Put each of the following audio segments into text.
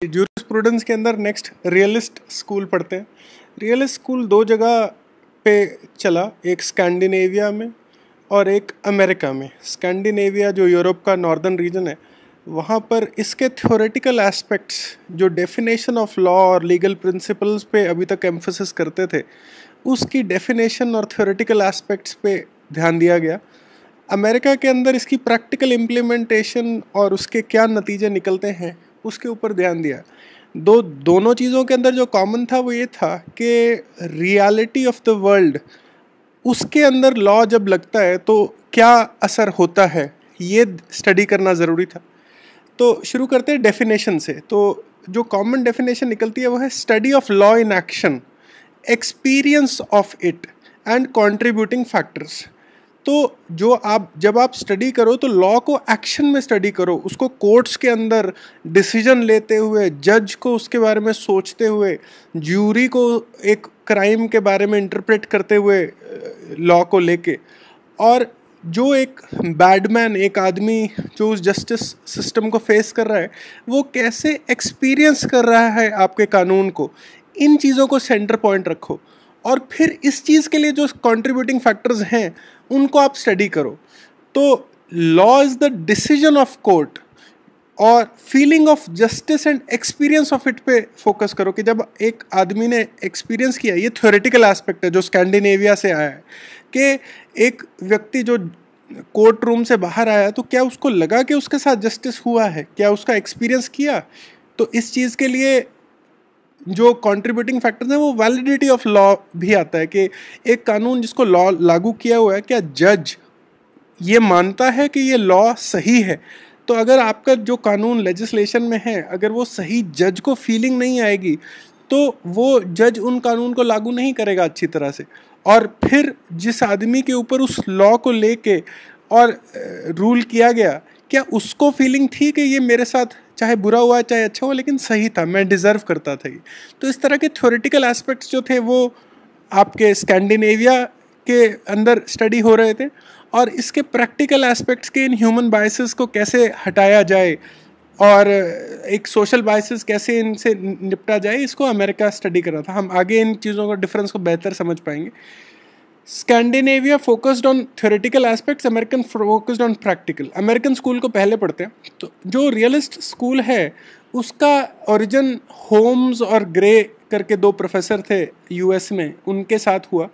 Jurisprudence के अंदर next realist school पढ़ते हैं। रियलिस्ट स्कूल दो जगह पे चला, एक स्कैंडिनेविया में और एक अमेरिका में। स्कैंडिनेविया जो यूरोप का नॉर्दर्न रीजन है, वहाँ पर इसके थ्योरेटिकल एस्पेक्ट्स जो डेफिनेशन ऑफ लॉ और लीगल प्रिंसिपल्स पे अभी तक एम्फोसिस करते थे, उसकी डेफिनेशन और थ्योरेटिकल एस्पेक्ट्स पे ध्यान दिया गया। अमेरिका के अंदर इसकी प्रैक्टिकल इम्प्लीमेंटेशन और उसके क्या नतीजे निकलते हैं उसके ऊपर ध्यान दिया। दोनों चीज़ों के अंदर जो कॉमन था वो ये था कि रियलिटी ऑफ द वर्ल्ड, उसके अंदर लॉ जब लगता है तो क्या असर होता है, ये स्टडी करना ज़रूरी था। तो शुरू करते हैं डेफिनेशन से। तो जो कॉमन डेफिनेशन निकलती है वो है study of law in action, experience of it and contributing factors. तो जब आप स्टडी करो तो लॉ को एक्शन में स्टडी करो, उसको कोर्ट्स के अंदर डिसीजन लेते हुए, जज को उसके बारे में सोचते हुए, ज्यूरी को एक क्राइम के बारे में इंटरप्रेट करते हुए लॉ को लेके, और जो एक बैडमैन, एक आदमी जो उस जस्टिस सिस्टम को फेस कर रहा है, वो कैसे एक्सपीरियंस कर रहा है आपके कानून को, इन चीज़ों को सेंटर पॉइंट रखो। और फिर इस चीज़ के लिए जो कंट्रीब्यूटिंग फैक्टर्स हैं उनको आप स्टडी करो। तो law is the decision of court और feeling of justice and experience of it पे फोकस करो कि जब एक आदमी ने एक्सपीरियंस किया, ये थ्योरेटिकल एस्पेक्ट है जो स्कैंडिनेविया से आया है, कि एक व्यक्ति जो कोर्ट रूम से बाहर आया तो क्या उसको लगा कि उसके साथ जस्टिस हुआ है, क्या उसका एक्सपीरियंस किया। तो इस चीज़ के लिए जो कंट्रीब्यूटिंग फैक्टर्स हैं वो वैलिडिटी ऑफ लॉ भी आता है कि एक कानून जिसको लॉ लागू किया हुआ है, क्या जज ये मानता है कि ये लॉ सही है। तो अगर आपका जो कानून लेजिस्लेशन में है, अगर वो सही जज को फीलिंग नहीं आएगी तो वो जज उन कानून को लागू नहीं करेगा अच्छी तरह से। और फिर जिस आदमी के ऊपर उस लॉ को लेके और रूल किया गया, क्या उसको फीलिंग थी कि ये मेरे साथ चाहे बुरा हुआ चाहे अच्छा हुआ लेकिन सही था, मैं डिज़र्व करता था ये। तो इस तरह के थ्योरेटिकल एस्पेक्ट्स जो थे वो आपके स्कैंडिनेविया के अंदर स्टडी हो रहे थे, और इसके प्रैक्टिकल एस्पेक्ट्स के, इन ह्यूमन बायसेस को कैसे हटाया जाए और एक सोशल बायसेस कैसे इनसे निपटा जाए, इसको अमेरिका स्टडी कर रहा था। हम आगे इन चीज़ों का डिफरेंस को बेहतर समझ पाएंगे। Scandinavia focused on theoretical aspects, American focused on practical. American school को पहले पढ़ते हैं। तो जो रियलिस्ट स्कूल है उसका ओरिजिन होम्स और ग्रे करके दो प्रोफेसर थे यूएस में, उनके साथ हुआ।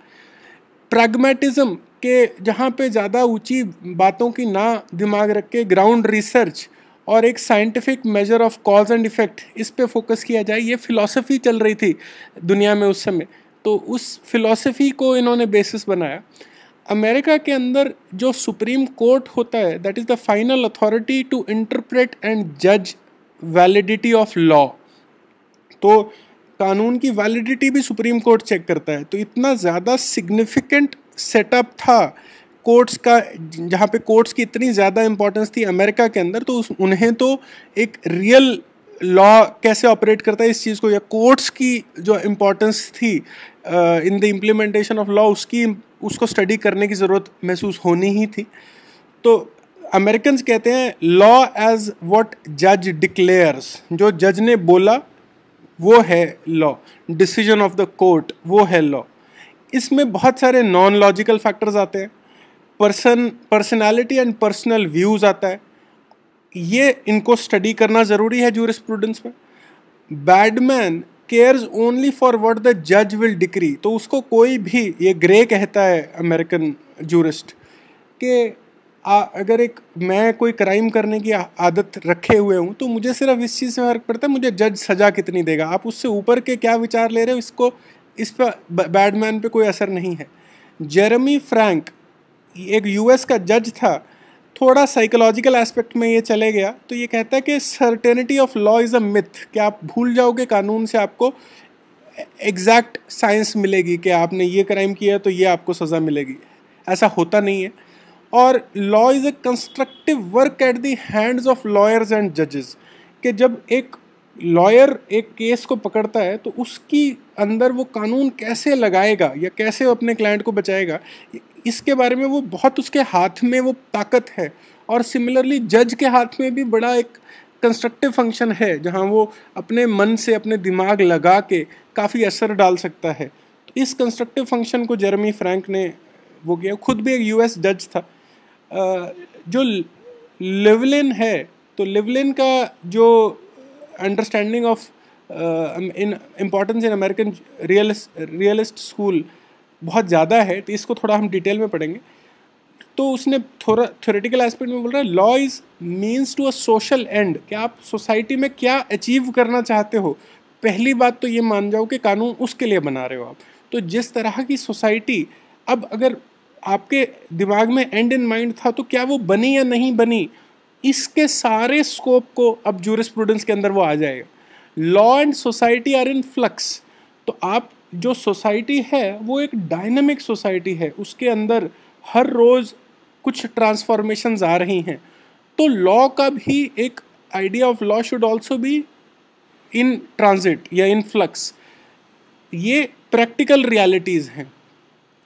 प्रैग्मेटिज्म के जहाँ पे ज़्यादा ऊंची बातों की ना दिमाग रख के ग्राउंड रिसर्च और एक scientific measure of cause and effect, इस पे फोकस किया जाए, ये फिलॉसफी चल रही थी दुनिया में उस समय। तो उस फिलॉसफी को इन्होंने बेसिस बनाया। अमेरिका के अंदर जो सुप्रीम कोर्ट होता है, that is the final authority to interpret and जज वैलिडिटी ऑफ लॉ। तो कानून की वैलिडिटी भी सुप्रीम कोर्ट चेक करता है। तो इतना ज़्यादा सिग्निफिकेंट सेटअप था कोर्ट्स का, जहाँ पे कोर्ट्स की इतनी ज़्यादा इंपॉर्टेंस थी अमेरिका के अंदर, तो उन्हें तो एक रियल लॉ कैसे ऑपरेट करता है इस चीज़ को, या कोर्ट्स की जो इम्पोर्टेंस थी in the implementation of law, उसको स्टडी करने की ज़रूरत महसूस होनी ही थी। तो अमेरिकन्स कहते हैं लॉ एज व्हाट जज डिक्लेयर्स, जो जज ने बोला वो है law, decision of the court वो है लॉ। इसमें बहुत सारे नॉन लॉजिकल फैक्टर्स आते हैं, पर्सनालिटी एंड पर्सनल व्यूज़ आता है, ये इनको स्टडी करना ज़रूरी है जूरिस्प्रूडेंस में। Badman cares only for what the जज विल डिक्री, तो उसको कोई भी, ये ग्रे कहता है अमेरिकन जूरिस्ट, कि अगर मैं कोई क्राइम करने की आदत रखे हुए हूँ तो मुझे सिर्फ इस चीज़ से फर्क पड़ता है मुझे जज सज़ा कितनी देगा, आप उससे ऊपर के क्या विचार ले रहे हो, इस पर बैडमैन पे कोई असर नहीं है। जेरेमी फ्रैंक एक यूएस का जज था, थोड़ा साइकोलॉजिकल एस्पेक्ट में ये चले गया, तो ये कहता है कि certainty of law is a myth, कि आप भूल जाओगे कानून से आपको एग्जैक्ट साइंस मिलेगी कि आपने ये क्राइम किया तो ये आपको सज़ा मिलेगी, ऐसा होता नहीं है। और law is a constructive work at the hands of lawyers and जजेस, कि जब एक लॉयर एक केस को पकड़ता है तो उसकी अंदर वो कानून कैसे लगाएगा या कैसे वो अपने क्लाइंट को बचाएगा, इसके बारे में वो बहुत, उसके हाथ में वो ताकत है। और सिमिलरली जज के हाथ में भी बड़ा एक कंस्ट्रक्टिव फंक्शन है जहाँ वो अपने मन से अपने दिमाग लगा के काफ़ी असर डाल सकता है। तो इस कंस्ट्रक्टिव फंक्शन को जेरेमी फ्रैंक ने वो किया। खुद भी एक यूएस जज था। जो लिवलिन है, तो लिवलिन का जो understanding of in importance in American realist school बहुत ज़्यादा है, तो इसको थोड़ा हम डिटेल में पढ़ेंगे। तो उसने थोड़ा थ्योरेटिकल एस्पेक्ट में बोल रहा है law is means to a social end, कि आप सोसाइटी में क्या अचीव करना चाहते हो। पहली बात तो ये मान जाओ कि कानून उसके लिए बना रहे हो आप। तो जिस तरह की सोसाइटी, अब अगर आपके दिमाग में एंड इन माइंड था तो क्या वो बनी या नहीं बनी, इसके सारे स्कोप को अब जूरिस्प्रूडेंस के अंदर वो आ जाएगा। Law and society are in flux. तो आप जो सोसाइटी है वो एक डायनामिक सोसाइटी है, उसके अंदर हर रोज़ कुछ ट्रांसफॉर्मेशंस आ रही हैं। तो लॉ का भी एक idea of law should also be in transit या इन फ्लक्स। ये प्रैक्टिकल रियलिटीज़ हैं।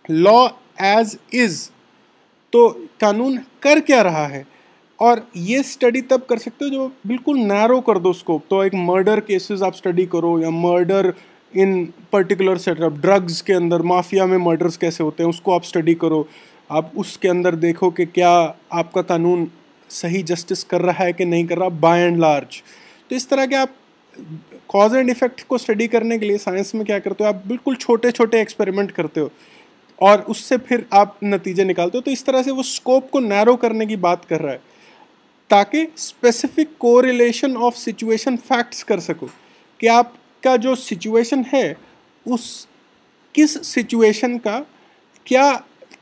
लॉ एज इज़, तो कानून कर क्या रहा है, और ये स्टडी तब कर सकते हो जब बिल्कुल नैरो कर दो स्कोप। तो एक मर्डर केसेस आप स्टडी करो, या मर्डर इन पर्टिकुलर सेटअप, ड्रग्स के अंदर माफिया में मर्डर्स कैसे होते हैं उसको आप स्टडी करो। आप उसके अंदर देखो कि क्या आपका कानून सही जस्टिस कर रहा है कि नहीं कर रहा बाय एंड लार्ज। तो इस तरह के आप कॉज एंड इफेक्ट को स्टडी करने के लिए साइंस में क्या करते हो, आप बिल्कुल छोटे छोटे एक्सपेरिमेंट करते हो और उससे फिर आप नतीजे निकालते हो। तो इस तरह से वो स्कोप को नैरो करने की बात कर रहा है ताकि specific correlation of situation facts कर सको, कि आपका जो सिचुएशन है उस किस सिचुएशन का क्या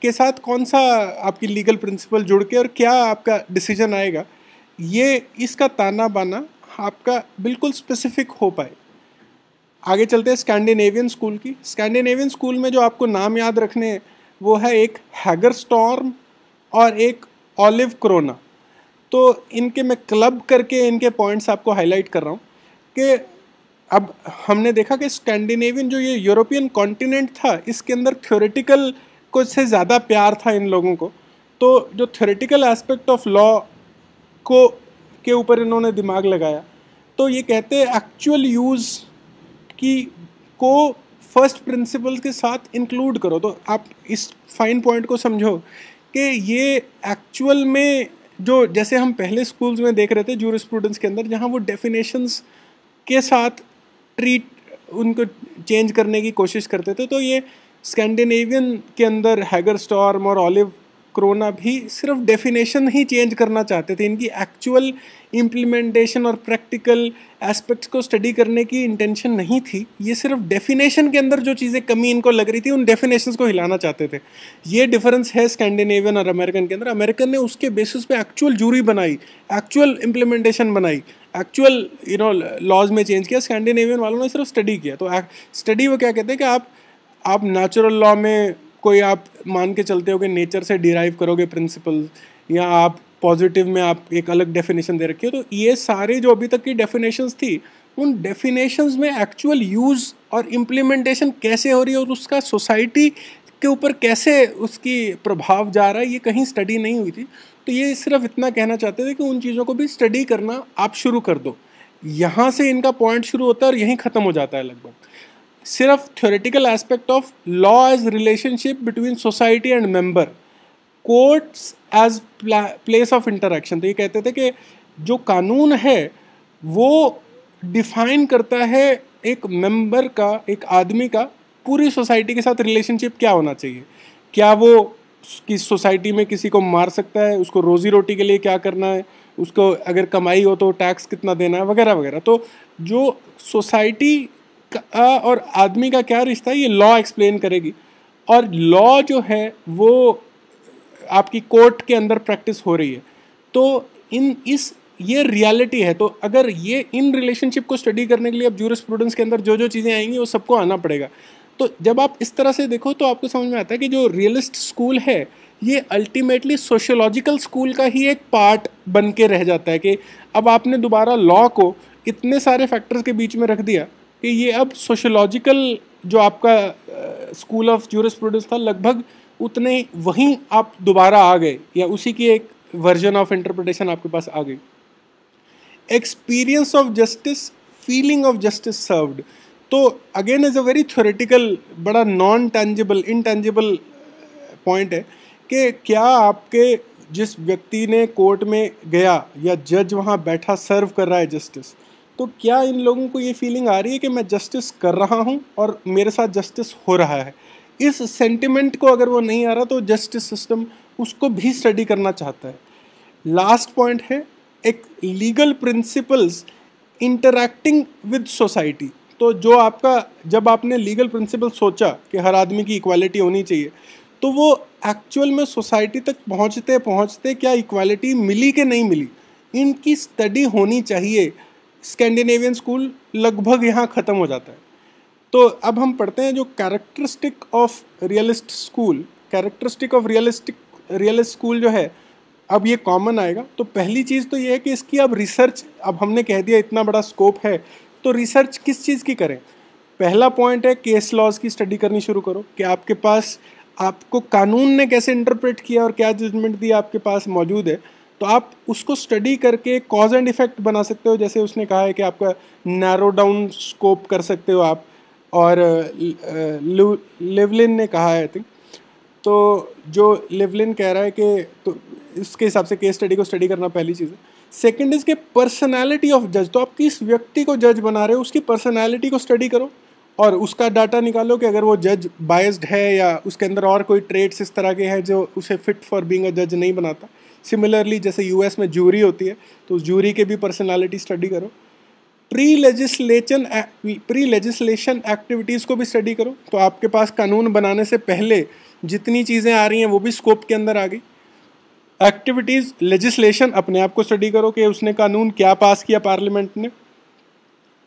के साथ कौन सा आपकी लीगल प्रिंसिपल जुड़ के और क्या आपका डिसीजन आएगा, ये इसका ताना बाना आपका बिल्कुल स्पेसिफिक हो पाए। आगे चलते हैं स्कैंडिनेवियन स्कूल की। स्कैंडिनेवियन स्कूल में जो आपको नाम याद रखने हैं वो है एक हैगरस्टॉर्म और एक ऑलिव क्रोना। तो इनके मैं क्लब करके इनके पॉइंट्स आपको हाईलाइट कर रहा हूँ कि अब हमने देखा कि स्कैंडिनेवियन जो ये यूरोपियन कॉन्टिनेंट था, इसके अंदर थ्योरेटिकल को से ज़्यादा प्यार था इन लोगों को। तो जो थ्योरेटिकल एस्पेक्ट ऑफ लॉ को के ऊपर इन्होंने दिमाग लगाया। तो ये कहते हैं एक्चुअल यूज़ की को फर्स्ट प्रिंसिपल्स के साथ इंक्लूड करो। तो आप इस फाइन पॉइंट को समझो कि ये एक्चुअल में जो जैसे हम पहले स्कूल्स में देख रहे थे जूरिस्प्रूडेंस के अंदर, जहाँ वो डेफिनेशंस के साथ ट्रीट उनको चेंज करने की कोशिश करते थे, तो ये स्कैंडिनेवियन के अंदर हैगरस्टॉर्म और ऑलिव क्रोना भी सिर्फ डेफिनेशन ही चेंज करना चाहते थे। इनकी एक्चुअल इम्प्लीमेंटेशन और प्रैक्टिकल एस्पेक्ट्स को स्टडी करने की इंटेंशन नहीं थी। ये सिर्फ डेफिनेशन के अंदर जो चीज़ें कमी इनको लग रही थी उन डेफिनेशंस को हिलाना चाहते थे। ये डिफरेंस है स्कैंडिनेवियन और अमेरिकन के अंदर। अमेरिकन ने उसके बेसिस पे एक्चुअल जूरी बनाई, एक्चुअल इम्प्लीमेंटेशन बनाई, एक्चुअल लॉज में चेंज किया। स्कैंडिनेवियन वालों ने सिर्फ स्टडी किया। तो स्टडी वो क्या कहते हैं कि आप नेचुरल लॉ में कोई आप मान के चलते हो कि नेचर से डिराइव करोगे प्रिंसिपल्स, या आप पॉजिटिव में आप एक अलग डेफिनेशन दे रखी हो। तो ये सारे जो अभी तक की डेफिनेशंस थी, उन डेफिनेशंस में एक्चुअल यूज़ और इम्प्लीमेंटेशन कैसे हो रही है और उसका सोसाइटी के ऊपर कैसे उसकी प्रभाव जा रहा है, ये कहीं स्टडी नहीं हुई थी। तो ये सिर्फ इतना कहना चाहते थे कि उन चीज़ों को भी स्टडी करना आप शुरू कर दो। यहाँ से इनका पॉइंट शुरू होता है और यहीं ख़त्म हो जाता है लगभग। सिर्फ theoretical aspect of law as relationship between society and member, courts as place of interaction. तो ये कहते थे कि जो कानून है वो डिफाइन करता है एक मेंबर का, एक आदमी का पूरी सोसाइटी के साथ रिलेशनशिप क्या होना चाहिए। क्या वो किस सोसाइटी में किसी को मार सकता है, उसको रोज़ी रोटी के लिए क्या करना है, उसको अगर कमाई हो तो टैक्स कितना देना है, वगैरह वगैरह। तो जो सोसाइटी का और आदमी का क्या रिश्ता है, ये लॉ एक्सप्लेन करेगी। और लॉ जो है वो आपकी कोर्ट के अंदर प्रैक्टिस हो रही है। तो ये रियलिटी है। तो अगर ये इन रिलेशनशिप को स्टडी करने के लिए अब जूरिस्प्रूडेंस के अंदर जो जो चीज़ें आएंगी वो सबको आना पड़ेगा। तो जब आप इस तरह से देखो तो आपको समझ में आता है कि जो रियलिस्ट स्कूल है ये अल्टीमेटली सोशियोलॉजिकल स्कूल का ही एक पार्ट बन के रह जाता है। कि अब आपने दोबारा लॉ को इतने सारे फैक्टर्स के बीच में रख दिया कि ये अब सोशियोलॉजिकल जो आपका स्कूल ऑफ जूरिस्प्रूडेंस था लगभग उतने वहीं आप दोबारा आ गए, या उसी की एक वर्जन ऑफ इंटरप्रिटेशन आपके पास आ गई। Experience of justice, feeling of justice served. तो again is a very theoretical, बड़ा नॉन टेंजिबल, इनटेंजिबल पॉइंट है कि क्या आपके जिस व्यक्ति ने कोर्ट में गया या जज वहाँ बैठा सर्व कर रहा है जस्टिस, तो क्या इन लोगों को ये फीलिंग आ रही है कि मैं जस्टिस कर रहा हूँ और मेरे साथ जस्टिस हो रहा है। इस सेंटिमेंट को अगर वो नहीं आ रहा तो जस्टिस सिस्टम उसको भी स्टडी करना चाहता है। लास्ट पॉइंट है एक legal principles interacting with society. तो जो आपका, जब आपने लीगल प्रिंसिपल सोचा कि हर आदमी की इक्वालिटी होनी चाहिए, तो वो एक्चुअल में सोसाइटी तक पहुंचते पहुंचते क्या इक्वालिटी मिली कि नहीं मिली, इनकी स्टडी होनी चाहिए। स्कैंडिनेवियन स्कूल लगभग यहाँ ख़त्म हो जाता है। तो अब हम पढ़ते हैं जो characteristic of realist school. Characteristic of realist school जो है, अब ये कॉमन आएगा। तो पहली चीज़ तो ये है कि इसकी अब रिसर्च, अब हमने कह दिया इतना बड़ा स्कोप है, तो रिसर्च किस चीज़ की करें। पहला पॉइंट है केस लॉज की स्टडी करनी शुरू करो कि आपके पास, आपको कानून ने कैसे इंटरप्रेट किया और क्या जजमेंट दिया आपके पास मौजूद है। तो आप उसको स्टडी करके कॉज एंड इफेक्ट बना सकते हो। जैसे उसने कहा है कि आपका नैरो डाउन स्कोप कर सकते हो आप, और लिवलिन ने कहा है आई थिंक, तो जो लिवलिन कह रहा है कि तो इसके हिसाब से केस स्टडी को स्टडी करना पहली चीज़ है। सेकंड इज के पर्सनालिटी ऑफ जज। तो आप किस व्यक्ति को जज बना रहे हो उसकी पर्सनालिटी को स्टडी करो और उसका डाटा निकालो कि अगर वो जज बायस्ड है या उसके अंदर और कोई ट्रेट्स इस तरह के हैं जो उसे फिट फॉर बीइंग अ जज नहीं बनाता। सिमिलरली जैसे यूएस में जूरी होती है तो उस जूरी के भी पर्सनालिटी स्टडी करो। प्री लेजिस्लेशन एक्टिविटीज़ को भी स्टडी करो। तो आपके पास कानून बनाने से पहले जितनी चीज़ें आ रही हैं वो भी स्कोप के अंदर आ गई। एक्टिविटीज़, लेजिस्लेशन अपने आप को स्टडी करो कि उसने कानून क्या पास किया पार्लियामेंट ने।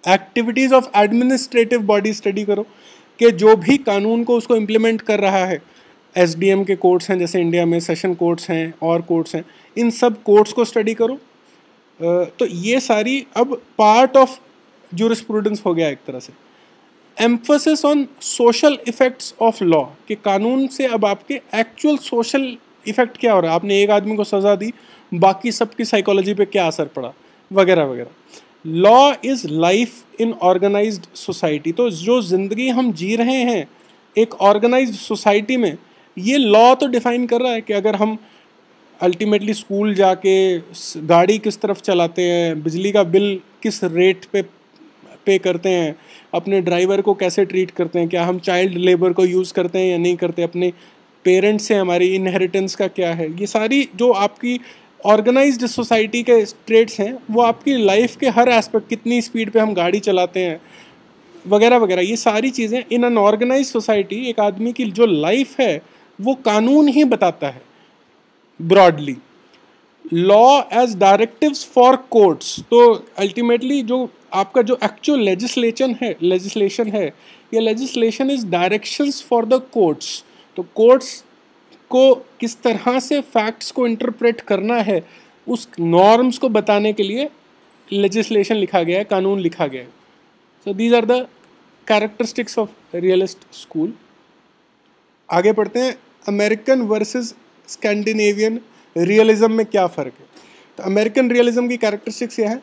Activities of administrative body study करो कि जो भी कानून को उसको इम्प्लीमेंट कर रहा है, एसडीएम के कोर्ट्स हैं जैसे इंडिया में, सेशन कोर्ट्स हैं और कोर्ट्स हैं, इन सब कोर्ट्स को स्टडी करो। तो ये सारी अब पार्ट ऑफ ज्यूरिस्प्रूडेंस हो गया एक तरह से। Emphasis on social effects of law, कि कानून से अब आपके एक्चुअल सोशल इफ़ेक्ट क्या हो रहा है। आपने एक आदमी को सज़ा दी, बाकी सबकी साइकोलॉजी पे क्या असर पड़ा, वगैरह वगैरह। Law is life in organised society. तो जो ज़िंदगी हम जी रहे हैं एक ऑर्गेनाइज्ड सोसाइटी में, ये लॉ तो डिफ़ाइन कर रहा है कि अगर हम अल्टीमेटली स्कूल जाके गाड़ी किस तरफ चलाते हैं, बिजली का बिल किस रेट पे करते हैं, अपने ड्राइवर को कैसे ट्रीट करते हैं, क्या हम चाइल्ड लेबर को यूज़ करते हैं या नहीं करते, अपने पेरेंट्स से हमारी इनहेरिटेंस का क्या है, ये सारी जो आपकी ऑर्गेनाइज्ड सोसाइटी के ट्रेड्स हैं वो आपकी लाइफ के हर एस्पेक्ट, कितनी स्पीड पे हम गाड़ी चलाते हैं वगैरह वगैरह, ये सारी चीज़ें इन एन ऑर्गेनाइज्ड सोसाइटी एक आदमी की जो लाइफ है वो कानून ही बताता है broadly. Law as directives for courts, तो अल्टीमेटली जो आपका जो एक्चुअल लेजिस्लेशन है ये legislation is directions for the courts. तो कोर्ट्स को किस तरह से फैक्ट्स को इंटरप्रेट करना है उस नॉर्म्स को बताने के लिए लेजिस्लेशन लिखा गया है, कानून लिखा गया है। So these are the characteristics of realist school. आगे पढ़ते हैं अमेरिकन वर्सेस स्कैंडिनेवियन रियलिज्म में क्या फ़र्क है। तो अमेरिकन रियलिज्म की कैरेक्टरिस्टिक्स ये है,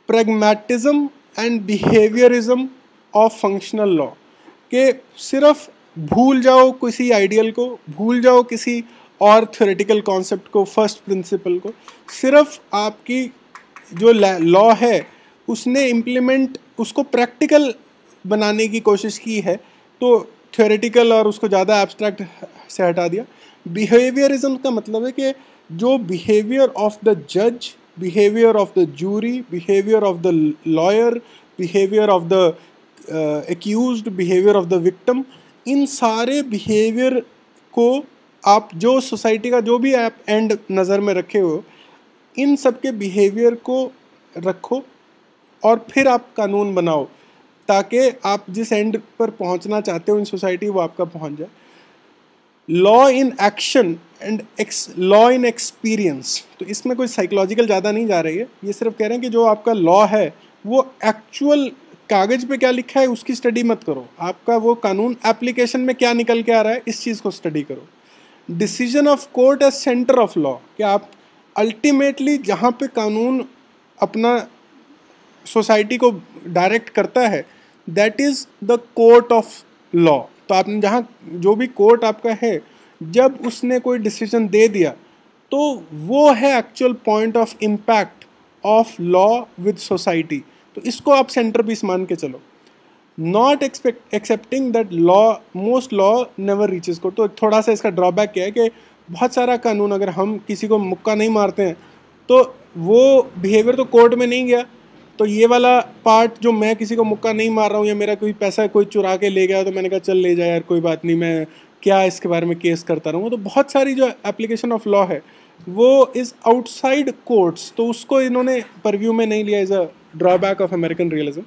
pragmatism and behaviourism of functional law, के सिर्फ भूल जाओ किसी आइडियल को, भूल जाओ किसी और थ्योरेटिकल कॉन्सेप्ट को, फर्स्ट प्रिंसिपल को, सिर्फ आपकी जो लॉ है उसने इम्प्लीमेंट, उसको प्रैक्टिकल बनाने की कोशिश की है, तो थ्योरेटिकल और उसको ज़्यादा एब्स्ट्रैक्ट से हटा दिया। बिहेवियरिज्म का मतलब है कि जो बिहेवियर ऑफ द जज, behaviour of the jury, behaviour of the lawyer, behaviour of the accused, behaviour of the victim, इन सारे बिहेवियर को आप जो सोसाइटी का जो भी आप एंड नज़र में रखे हो, इन सब के बिहेवियर को रखो और फिर आप कानून बनाओ ताकि आप जिस एंड पर पहुंचना चाहते हो इन सोसाइटी वो आपका पहुंच जाए। Law in action and law in experience, तो इसमें कोई साइकोलॉजिकल ज़्यादा नहीं जा रही है, ये सिर्फ कह रहे हैं कि जो आपका लॉ है वो एक्चुअल कागज़ पे क्या लिखा है उसकी स्टडी मत करो, आपका वो कानून एप्लीकेशन में क्या निकल के आ रहा है इस चीज़ को स्टडी करो। Decision of court as centre of law, कि आप अल्टीमेटली जहाँ पे कानून अपना सोसाइटी को डायरेक्ट करता है, that is the court of law. तो आपने जहाँ जो भी कोर्ट आपका है, जब उसने कोई डिसीजन दे दिया तो वो है actual point of impact of law with society. तो इसको आप सेंटर पीस मान के चलो। Not accepting that law, most law never reaches court. तो थोड़ा सा इसका ड्रॉबैक क्या है कि बहुत सारा कानून, अगर हम किसी को मुक्का नहीं मारते हैं तो वो बिहेवियर तो कोर्ट में नहीं गया। तो ये वाला पार्ट, जो मैं किसी को मुक्का नहीं मार रहा हूँ या मेरा कोई पैसा कोई चुरा के ले गया तो मैंने कहा चल ले जाए यार, कोई बात नहीं, मैं क्या इसके बारे में केस करता रहूँगा। तो बहुत सारी जो एप्लीकेशन ऑफ लॉ है वो इज़ आउटसाइड कोर्ट्स, तो उसको इन्होंने परव्यू में नहीं लिया। Is a drawback of American realism.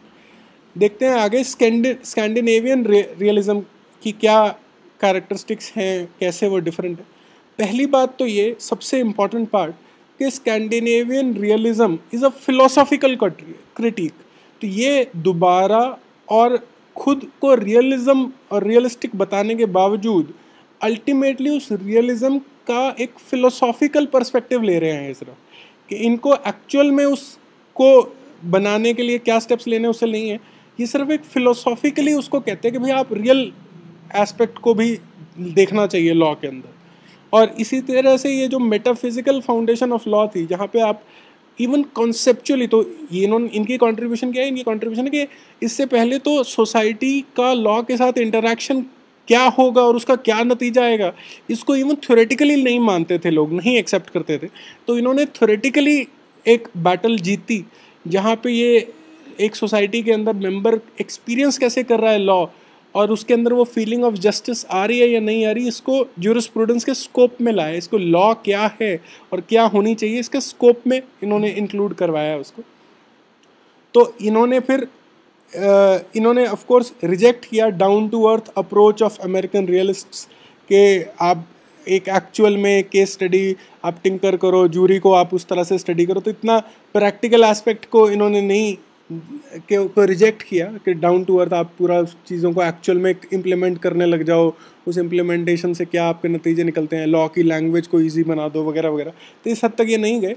देखते हैं आगे स्कैंडिनेवियन रियलिज्म की क्या कैरेक्टरिस्टिक्स हैं, कैसे वो डिफरेंट है। पहली बात तो ये सबसे इम्पॉर्टेंट पार्ट कि Scandinavian realism is a philosophical critic. तो ये दोबारा और खुद को रियलिज्म और रियलिस्टिक बताने के बावजूद अल्टीमेटली उस रियलिज्म का एक फिलोसॉफिकल पर्सपेक्टिव ले रहे हैं इस तरह कि इनको एक्चुअल में उसको बनाने के लिए क्या स्टेप्स लेने उससे नहीं है। ये सिर्फ एक फिलोसॉफिकली उसको कहते हैं कि भाई आप रियल एस्पेक्ट को भी देखना चाहिए लॉ के अंदर। और इसी तरह से ये जो मेटाफिजिकल फाउंडेशन ऑफ लॉ थी, जहाँ पे आप इवन कॉन्सेप्चुअली, तो ये इनकी कंट्रीब्यूशन क्या है, इनकी कंट्रीब्यूशन है कि इससे पहले तो सोसाइटी का लॉ के साथ इंटरेक्शन क्या होगा और उसका क्या नतीजा आएगा, इसको इवन थ्योरेटिकली नहीं मानते थे लोग, नहीं एक्सेप्ट करते थे। तो इन्होंने थ्योरेटिकली एक बैटल जीती, जहाँ पे ये एक सोसाइटी के अंदर मेंबर एक्सपीरियंस कैसे कर रहा है लॉ, और उसके अंदर वो फीलिंग ऑफ जस्टिस आ रही है या नहीं आ रही, इसको ज्यूरिस्प्रूडेंस के स्कोप में लाया। इसको लॉ क्या है और क्या होनी चाहिए इसके स्कोप में इन्होंने इंक्लूड करवाया उसको। तो इन्होंने ऑफ कोर्स रिजेक्ट किया down to earth approach of American realists के आप एक एक्चुअल में केस स्टडी आप टिंकर करो, जूरी को आप उस तरह से स्टडी करो। तो इतना प्रैक्टिकल एस्पेक्ट को इन्होंने नहीं को रिजेक्ट किया कि डाउन टू अर्थ आप पूरा चीज़ों को एक्चुअल में इम्प्लीमेंट करने लग जाओ, उस इम्प्लीमेंटेशन से क्या आपके नतीजे निकलते हैं, लॉ की लैंग्वेज को ईजी बना दो वगैरह वगैरह। तो इस हद तक ये नहीं गए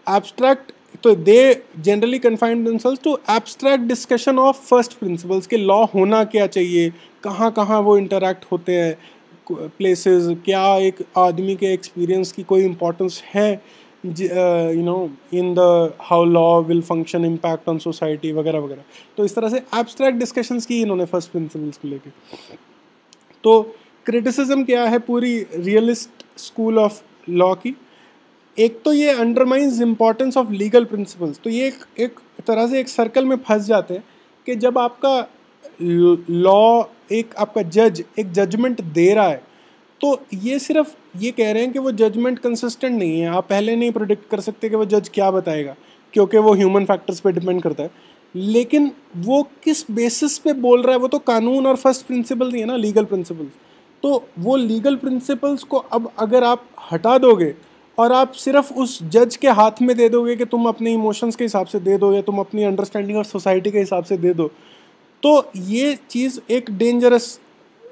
एब्स्ट्रैक्ट। तो they generally confined themselves to abstract discussion of first principles के लॉ होना क्या चाहिए, कहाँ कहाँ वो इंटरेक्ट होते हैं प्लेसेस, क्या एक आदमी के एक्सपीरियंस की कोई इम्पोर्टेंस है in the how law will function impact on society वगैरह वगैरह। तो इस तरह से एब्स्ट्रैक्ट डिस्कशंस की इन्होंने फर्स्ट प्रिंसिपल्स को लेके। तो क्रिटिसिज्म क्या है पूरी रियलिस्ट स्कूल ऑफ लॉ की, एक तो ये undermines importance of legal principles. तो ये एक तरह से एक सर्कल में फंस जाते हैं कि जब आपका लॉ, एक आपका जज एक जजमेंट दे रहा है, तो ये सिर्फ ये कह रहे हैं कि वो जजमेंट कंसिस्टेंट नहीं है, आप पहले नहीं प्रेडिक्ट कर सकते कि वो जज क्या बताएगा, क्योंकि वो ह्यूमन फैक्टर्स पे डिपेंड करता है। लेकिन वो किस बेसिस पे बोल रहा है, वो तो कानून और फर्स्ट प्रिंसिपल्स ही है ना, लीगल प्रिंसिपल्स। तो वो लीगल प्रिंसिपल्स को अब अगर आप हटा दोगे और आप सिर्फ उस जज के हाथ में दे दोगे कि तुम अपने इमोशंस के हिसाब से दे दो या तुम अपनी अंडरस्टैंडिंग ऑफ सोसाइटी के हिसाब से दे दो, तो ये चीज़ एक डेंजरस,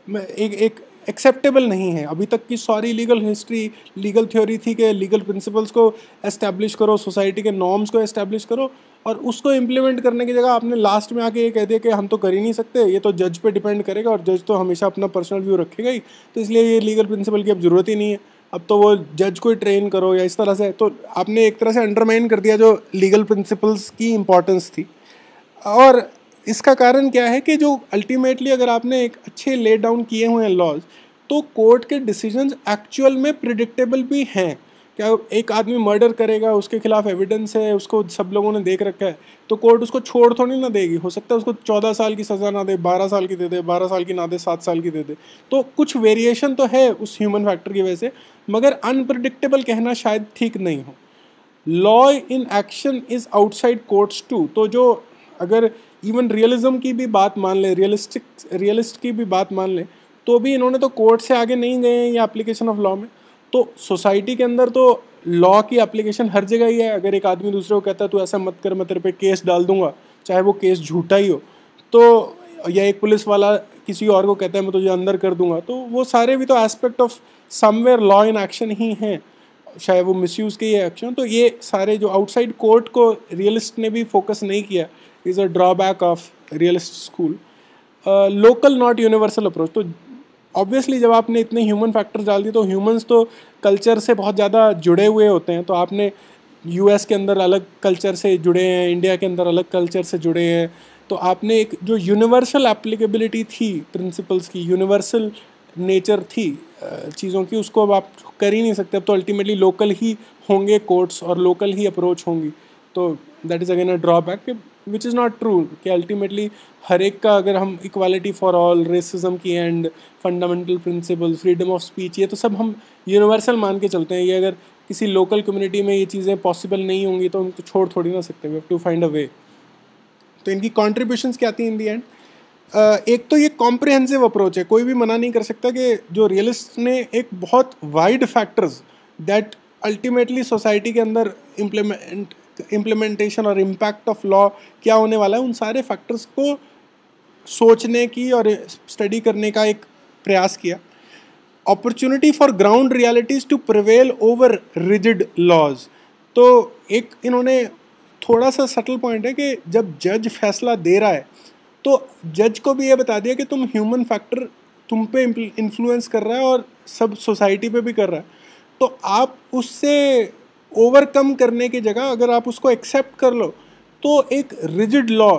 एक एक्सेप्टेबल नहीं है। अभी तक की सारी लीगल हिस्ट्री, लीगल थ्योरी थी कि लीगल प्रिंसिपल्स को एस्टैब्लिश करो, सोसाइटी के नॉर्म्स को एस्टैब्लिश करो, और उसको इम्प्लीमेंट करने की जगह आपने लास्ट में आके ये कह दिया कि हम तो कर ही नहीं सकते, ये तो जज पे डिपेंड करेगा और जज तो हमेशा अपना पर्सनल व्यू रखेगा ही, तो इसलिए ये लीगल प्रिंसिपल की अब ज़रूरत ही नहीं है, अब तो वो जज को ही ट्रेन करो या इस तरह से। तो आपने एक तरह से अंडरमाइन कर दिया जो लीगल प्रिंसिपल्स की इम्पोर्टेंस थी। और इसका कारण क्या है कि जो अल्टीमेटली अगर आपने एक अच्छे ले डाउन किए हुए हैं लॉज, तो कोर्ट के डिसीजंस एक्चुअल में प्रिडिक्टेबल भी हैं। क्या एक आदमी मर्डर करेगा, उसके खिलाफ एविडेंस है, उसको सब लोगों ने देख रखा है, तो कोर्ट उसको छोड़ थोड़ी ना देगी। हो सकता है उसको 14 साल की सज़ा ना दे, 12 साल की दे दे, 12 साल की ना दे, 7 साल की दे दे। तो कुछ वेरिएशन तो है उस ह्यूमन फैक्टर की वजह से, मगर अनप्रिडिक्टेबल कहना शायद ठीक नहीं हो। Law in action is outside courts too. तो जो अगर इवन रियलिज्म की भी बात मान लें, रियलिस्ट की भी बात मान लें, तो भी इन्होंने तो कोर्ट से आगे नहीं गए हैं ये एप्लीकेशन ऑफ लॉ में। तो सोसाइटी के अंदर तो लॉ की एप्लीकेशन हर जगह ही है। अगर एक आदमी दूसरे को कहता है तू ऐसा मत कर, मैं तेरे पे केस डाल दूंगा, चाहे वो केस झूठा ही हो, तो या एक पुलिस वाला किसी और को कहता है मैं तुझे अंदर कर दूंगा, तो वो सारे भी तो aspect of somewhere law in action ही हैं, चाहे वो मिसयूज़ के ये एक्शन। तो ये सारे जो आउटसाइड कोर्ट को रियलिस्ट ने भी फोकस नहीं किया, is a drawback of realist school. Local not universal approach. तो ऑब्वियसली जब आपने इतने ह्यूमन फैक्टर्स डाल दिए तो ह्यूमंस तो कल्चर से बहुत ज़्यादा जुड़े हुए होते हैं. तो आपने यूएस के अंदर अलग कल्चर से जुड़े हैं, इंडिया के अंदर अलग कल्चर से जुड़े हैं, तो आपने एक जो यूनिवर्सल एप्लीकेबिलिटी थी प्रिंसिपल्स की, यूनिवर्सल नेचर थी चीज़ों की, उसको अब आप कर ही नहीं सकते. अब तो अल्टीमेटली लोकल ही होंगे कोर्ट्स और लोकल ही अप्रोच होंगी. तो that is again a drawback, which is not true कि अल्टीमेटली हर एक का अगर हम इक्वालिटी फॉर ऑल, रेसिज्म की and, fundamental principle, freedom of speech, ये तो सब हम यूनिवर्सल मान के चलते हैं. ये अगर किसी लोकल कम्युनिटी में ये चीज़ें पॉसिबल नहीं होंगी तो उनको छोड़ थोड़ी ना सकते. We have to find a way. तो इनकी कॉन्ट्रीब्यूशंस क्या थी इन दी एंड? एक तो ये कॉम्प्रिहेंसिव अप्रोच है. कोई भी मना नहीं कर सकता कि जो रियलिस्ट ने एक बहुत wide factors that ultimately society के अंदर इम्प्लीमेंटेशन और इम्पैक्ट ऑफ लॉ क्या होने वाला है, उन सारे फैक्टर्स को सोचने की और स्टडी करने का एक प्रयास किया. Opportunity for ground realities to prevail over rigid laws. तो एक इन्होंने थोड़ा सा सटल पॉइंट है कि जब जज फैसला दे रहा है तो जज को भी ये बता दिया कि तुम ह्यूमन फैक्टर तुम पे इन्फ्लुएंस कर रहा है और सब सोसाइटी पे भी कर रहा है. तो आप उससे ओवरकम करने की जगह अगर आप उसको एक्सेप्ट कर लो तो एक रिजिड लॉ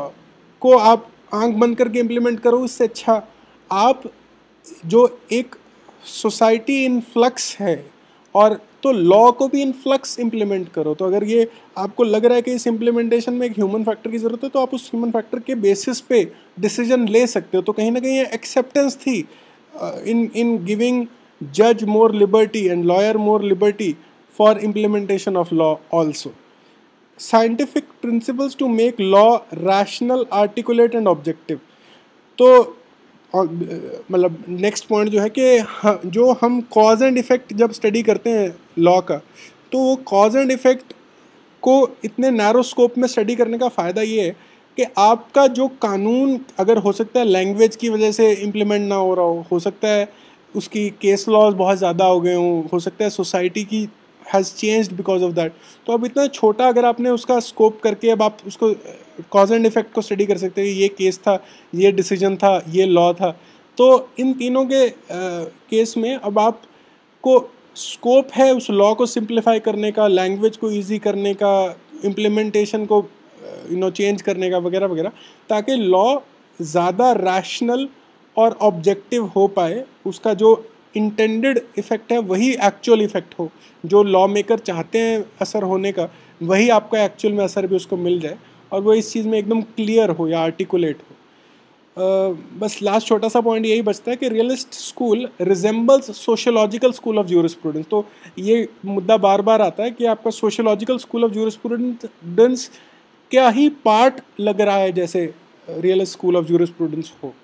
को आप आंख बंद करके इम्प्लीमेंट करो. इससे अच्छा आप जो एक सोसाइटी इन फ्लक्स है और तो लॉ को भी इन फ्लक्स इम्प्लीमेंट करो. तो अगर ये आपको लग रहा है कि इस इम्प्लीमेंटेशन में एक ह्यूमन फैक्टर की ज़रूरत है तो आप उस ह्यूमन फैक्टर के बेसिस पे डिसीजन ले सकते हो. तो कहीं ना कहीं ये एक्सेप्टेंस थी इन गिविंग जज more liberty and lawyer more liberty for implementation of law also. Scientific principles to make law rational, articulate and objective. तो मतलब नेक्स्ट पॉइंट जो है कि जो हम कॉज एंड इफ़ेक्ट जब स्टडी करते हैं लॉ का, तो वो कॉज एंड इफ़ेक्ट को इतने नैरो स्कोप में स्टडी करने का फ़ायदा ये है कि आपका जो कानून अगर हो सकता है लैंग्वेज की वजह से इम्प्लीमेंट ना हो रहा हो सकता है उसकी केस लॉज बहुत ज़्यादा हो गए हों, हो सकता है सोसाइटी की has changed because of that. तो अब इतना छोटा अगर आपने उसका स्कोप करके अब आप उसको कॉज एंड इफ़ेक्ट को स्टडी कर सकते हैं. ये केस था, ये डिसीजन था, ये लॉ था. तो इन तीनों के केस में अब आपको स्कोप है उस लॉ को सिंप्लीफाई करने का, लैंग्वेज को इजी करने का, इम्प्लीमेंटेशन को चेंज करने का वगैरह वगैरह, ताकि लॉ ज़्यादा रैशनल और ऑब्जेक्टिव हो पाए. उसका जो इंटेंडेड इफ़ेक्ट है वही एक्चुअल इफ़ेक्ट हो, जो लॉ मेकर चाहते हैं असर होने का वही आपका एक्चुअल में असर भी उसको मिल जाए और वो इस चीज़ में एकदम क्लियर हो या आर्टिकुलेट हो. बस लास्ट छोटा सा पॉइंट यही बचता है कि realist school resembles sociological school of jurisprudence. तो ये मुद्दा बार बार आता है कि आपका सोशियोलॉजिकल स्कूल ऑफ ज्यूरिस्प्रूडेंस क्या ही पार्ट लग रहा है जैसे रियलिस्ट स्कूल ऑफ ज्यूरिस्प्रूडेंस हो.